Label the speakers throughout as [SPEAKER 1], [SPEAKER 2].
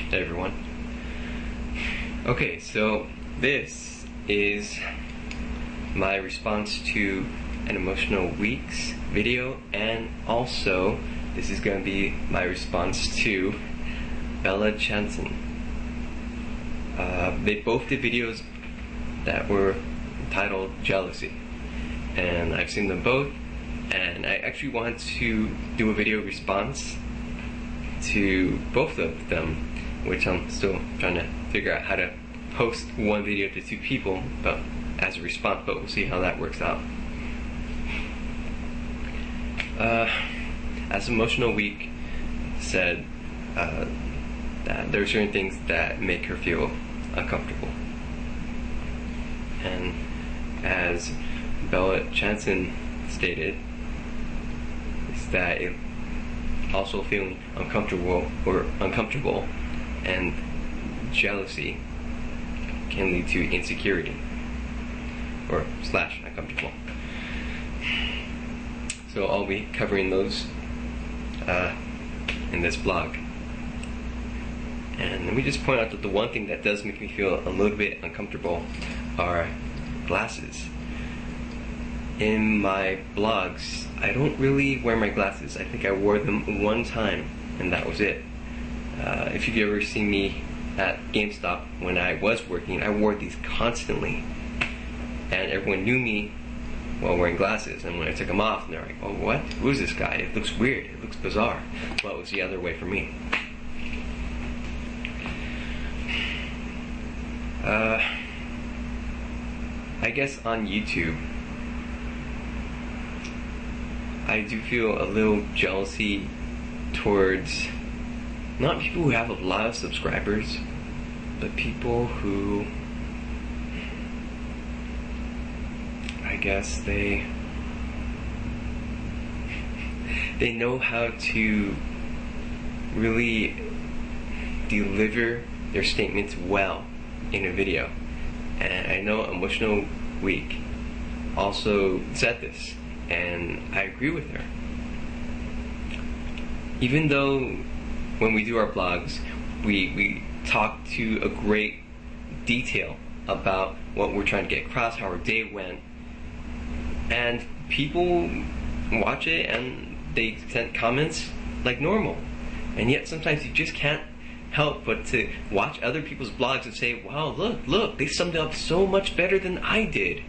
[SPEAKER 1] Hey everyone. Okay, so this is my response to an Emotional Weeks video, and also this is going to be my response to Bella Chanson. They both did videos that were entitled Jealousy, and I've seen them both, and I actually want to do a video response to both of them, which I'm still trying to figure out how to post one video to two people, but as a response, but we'll see how that works out. As Emotional Week said, that there are certain things that make her feel uncomfortable. And as Bella Chanson stated, is that it also feeling uncomfortable and jealousy can lead to insecurity or slash uncomfortable. So I'll be covering those in this blog. And let me just point out that the one thing that does make me feel a little bit uncomfortable are glasses. In my blogs, I don't really wear my glasses. I think I wore them one time, and that was it. If you've ever seen me at GameStop when I was working, I wore these constantly. And everyone knew me while wearing glasses, and when I took them off, they're like, oh, what? Who is this guy? It looks weird. It looks bizarre. Well, it was the other way for me. I guess on YouTube, I do feel a little jealousy towards not people who have a lot of subscribers, but people who, I guess they know how to really deliver their statements well in a video. And I know Emotional Week also said this, and I agree with her. Even though when we do our blogs, we talk to a great detail about what we're trying to get across, how our day went, and people watch it and they send comments like normal. And yet sometimes you just can't help but to watch other people's blogs and say, wow, look, they summed it up so much better than I did.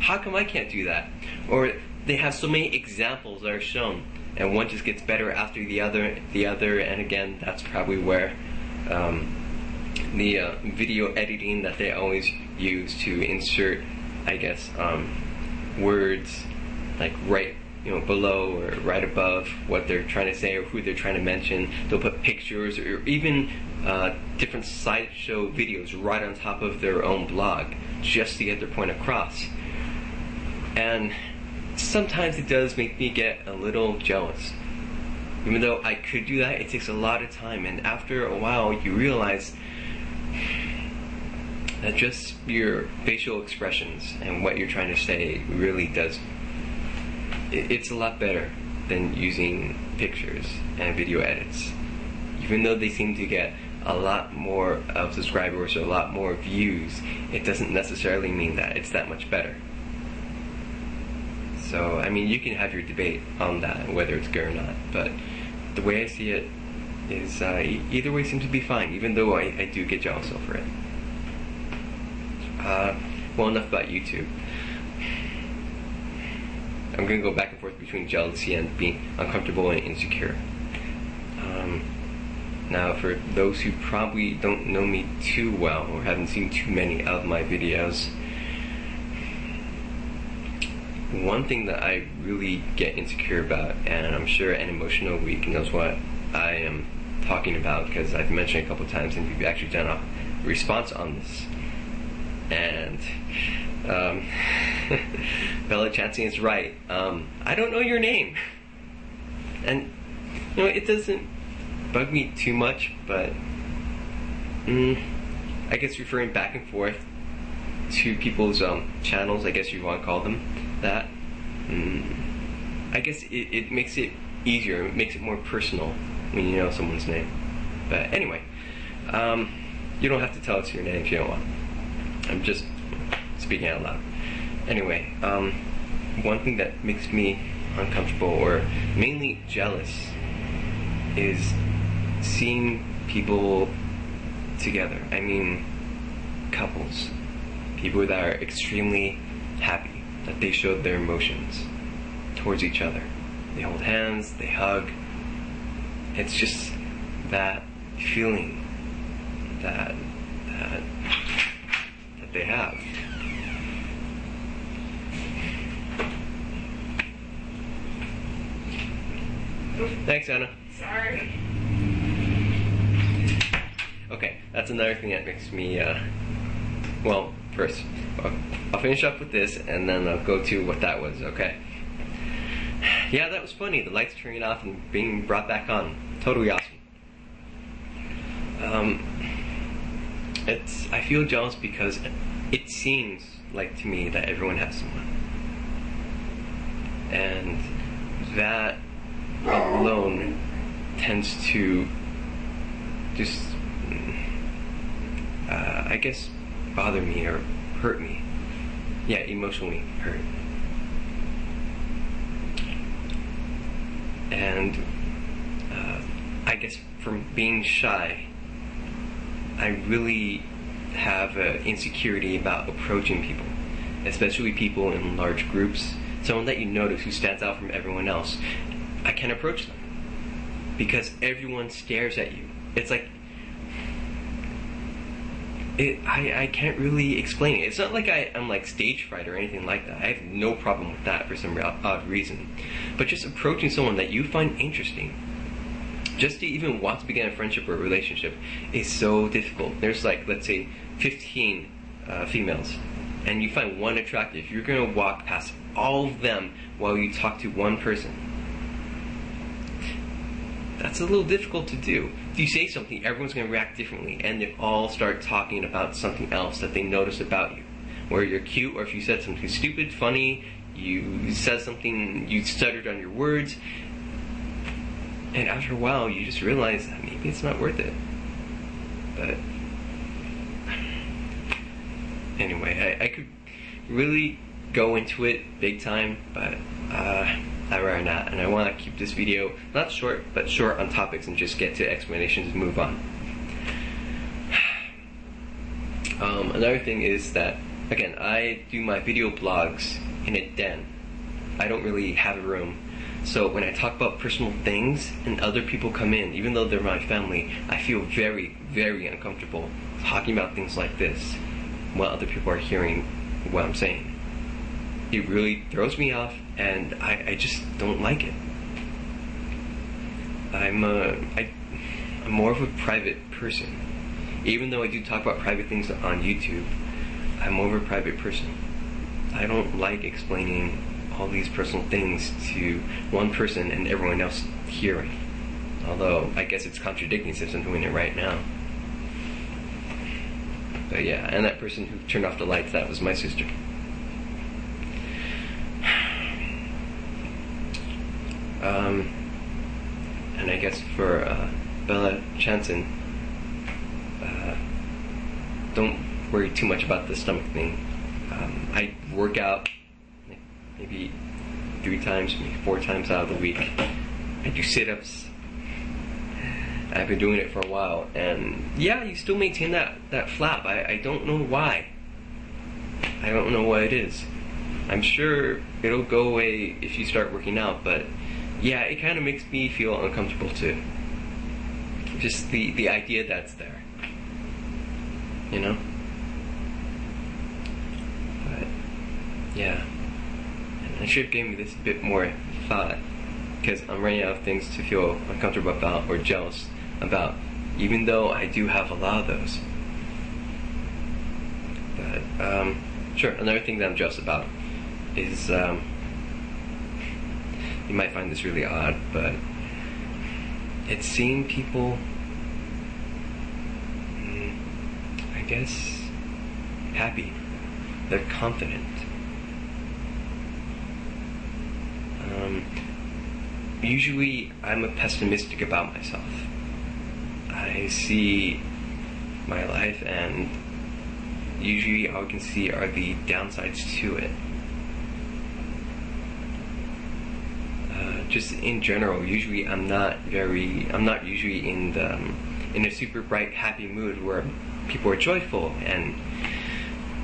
[SPEAKER 1] How come I can't do that? Or they have so many examples that are shown, and one just gets better after the other, and again, that's probably where the video editing that they always use to insert, I guess, words like right below or right above what they're trying to say or who they're trying to mention. They'll put pictures or even different slideshow videos right on top of their own blog just to get their point across. And sometimes it does make me get a little jealous. Even though I could do that, it takes a lot of time, and after a while you realize that just your facial expressions and what you're trying to say really does, it's a lot better than using pictures and video edits. Even though they seem to get a lot more of subscribers or a lot more views, it doesn't necessarily mean that it's that much better. So, I mean, you can have your debate on that, whether it's good or not, but the way I see it is either way seems to be fine, even though I do get jealous over it. Well, enough about YouTube. I'm going to go back and forth between jealousy and being uncomfortable and insecure. Now, for those who probably don't know me too well or haven't seen too many of my videos, one thing that I really get insecure about, and I'm sure an Emotional Week knows what I am talking about because I've mentioned it a couple times and we've actually done a response on this. And Bella Chanson is right. I don't know your name. And it doesn't bug me too much, but I guess referring back and forth to people's channels, I guess you want to call them that, I guess it makes it easier, it makes it more personal when you know someone's name. But anyway, You don't have to tell it to your name if you don't want. I'm just speaking out loud. Anyway, one thing that makes me uncomfortable or mainly jealous is seeing people together. I mean, couples. People that are extremely happy, that they showed their emotions towards each other. They hold hands, they hug. It's just that feeling that they have. Thanks, Anna.
[SPEAKER 2] Sorry.
[SPEAKER 1] Okay, that's another thing that makes me, well, first, I'll finish up with this and then I'll go to what that was, okay? Yeah, that was funny, the lights turning off and being brought back on. Totally awesome. I feel jealous because it seems like to me that everyone has someone. And that alone tends to just, I guess, bother me or hurt me. Yeah, emotionally hurt. And I guess from being shy, I really have an insecurity about approaching people, especially people in large groups. Someone that you notice who stands out from everyone else. I can't approach them because everyone stares at you. It's like I can't really explain it. It's not like I'm like stage fright or anything like that. I have no problem with that for some odd reason. But just approaching someone that you find interesting, just to even want to begin a friendship or a relationship, is so difficult. There's like, let's say, 15 females, and you find one attractive. You're gonna walk past all of them while you talk to one person. That's a little difficult to do. If you say something, everyone's going to react differently, and they all start talking about something else that they notice about you. Where you're cute, or if you said something stupid, funny, you said something, you stuttered on your words, and after a while you just realize that maybe it's not worth it. But anyway, I could really go into it big time, but I'd rather not, and I want to keep this video not short, but short on topics and just get to explanations and move on. Another thing is that, again, I do my video blogs in a den. I don't really have a room, so when I talk about personal things and other people come in, even though they're my family, I feel very, very uncomfortable talking about things like this while other people are hearing what I'm saying. It really throws me off, and I just don't like it. I'm more of a private person. Even though I do talk about private things on YouTube, I'm more of a private person. I don't like explaining all these personal things to one person and everyone else hearing. Although, I guess it's contradicting since I'm doing it right now. But yeah, and that person who turned off the lights, that was my sister. And I guess for Bella Chanson, don't worry too much about the stomach thing. I work out maybe 3 times, maybe 4 times out of the week. I do sit-ups. I've been doing it for a while, and yeah, you still maintain that flap. I don't know why. I don't know what it is. I'm sure it'll go away if you start working out, but yeah, it kind of makes me feel uncomfortable too. Just the idea that's there, you know? But yeah, and I should have given this a bit more thought, because I'm running out of things to feel uncomfortable about or jealous about, even though I do have a lot of those. But sure, another thing that I'm jealous about is, you might find this really odd, but it's seeing people, I guess, happy. They're confident. Usually I'm a pessimistic about myself. I see my life, and usually all I can see are the downsides to it. Just in general, usually I'm not usually in a super bright, happy mood where people are joyful, and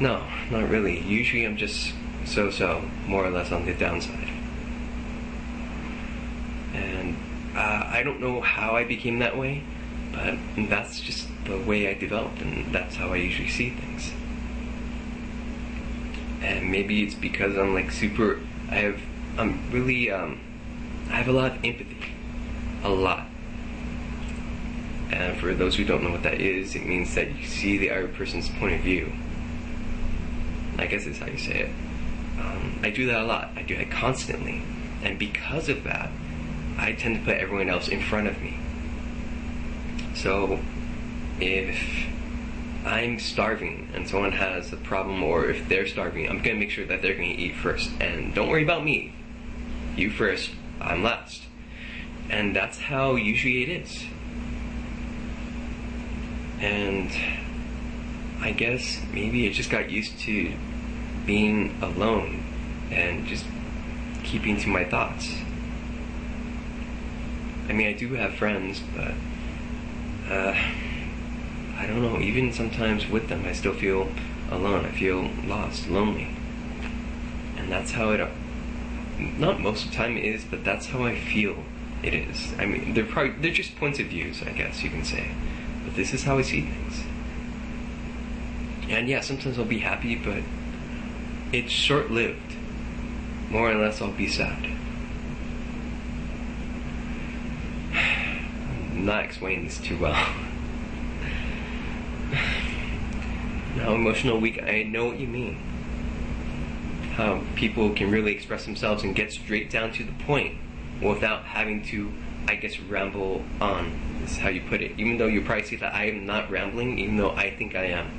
[SPEAKER 1] no, not really. Usually I'm just so, more or less on the downside. And I don't know how I became that way, but that's just the way I developed, and that's how I usually see things. And maybe it's because I'm like I have a lot of empathy. A lot. And for those who don't know what that is, it means that you see the other person's point of view. I guess is how you say it. I do that a lot. I do that constantly. And because of that, I tend to put everyone else in front of me. So, if I'm starving and someone has a problem, or if they're starving, I'm going to make sure that they're going to eat first. And don't worry about me. You first, I'm last. And that's how usually it is. And I guess maybe I just got used to being alone and just keeping to my thoughts. I mean, I do have friends, but I don't know, even sometimes with them I still feel alone. I feel lost, lonely. And that's how it, not most of the time it is, but that's how I feel it is. I mean, they're just points of views, I guess you can say. But this is how I see things. And yeah, sometimes I'll be happy, but it's short-lived. More or less, I'll be sad. I'm not explaining this too well. Now, emotional week, I know what you mean. How people can really express themselves and get straight down to the point without having to, I guess, ramble on, is how you put it. Even though you probably see that I am not rambling, even though I think I am.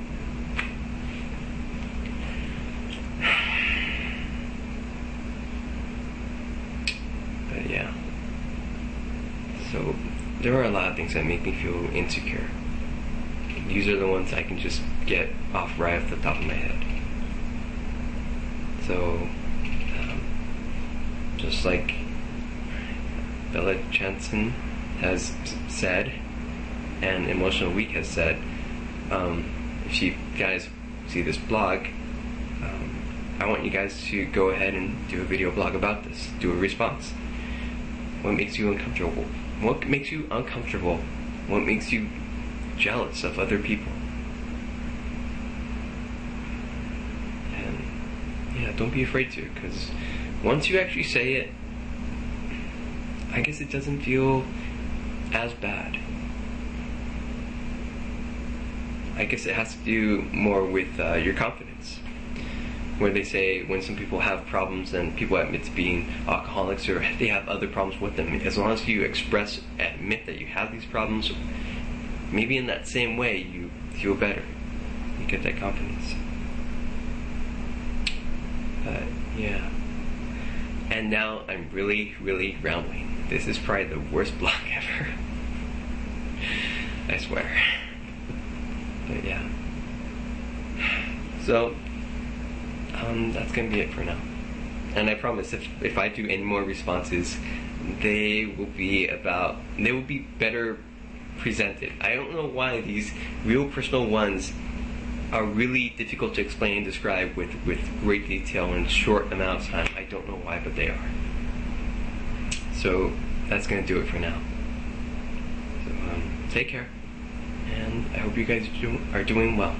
[SPEAKER 1] But yeah. So, there are a lot of things that make me feel insecure. These are the ones I can just get off right off the top of my head. So, just like Bella Jansen has said, and Emotional Week has said, if you guys see this blog, I want you guys to go ahead and do a video blog about this. Do a response. What makes you uncomfortable? What makes you uncomfortable? What makes you jealous of other people? And yeah, don't be afraid to, because once you actually say it, I guess it doesn't feel as bad. I guess it has to do more with your confidence. Where they say when some people have problems and people admit to being alcoholics, or they have other problems with them, as long as you admit that you have these problems, maybe in that same way you feel better. You get that confidence. But yeah. And now I'm really rambling. This is probably the worst blog ever. I swear. But yeah. So, that's gonna be it for now. And I promise if I do any more responses, they will be better presented. I don't know why these real personal ones are really difficult to explain and describe with great detail in a short amount of time. I don't know why, but they are. So that's gonna do it for now. So take care, and I hope you guys are doing well.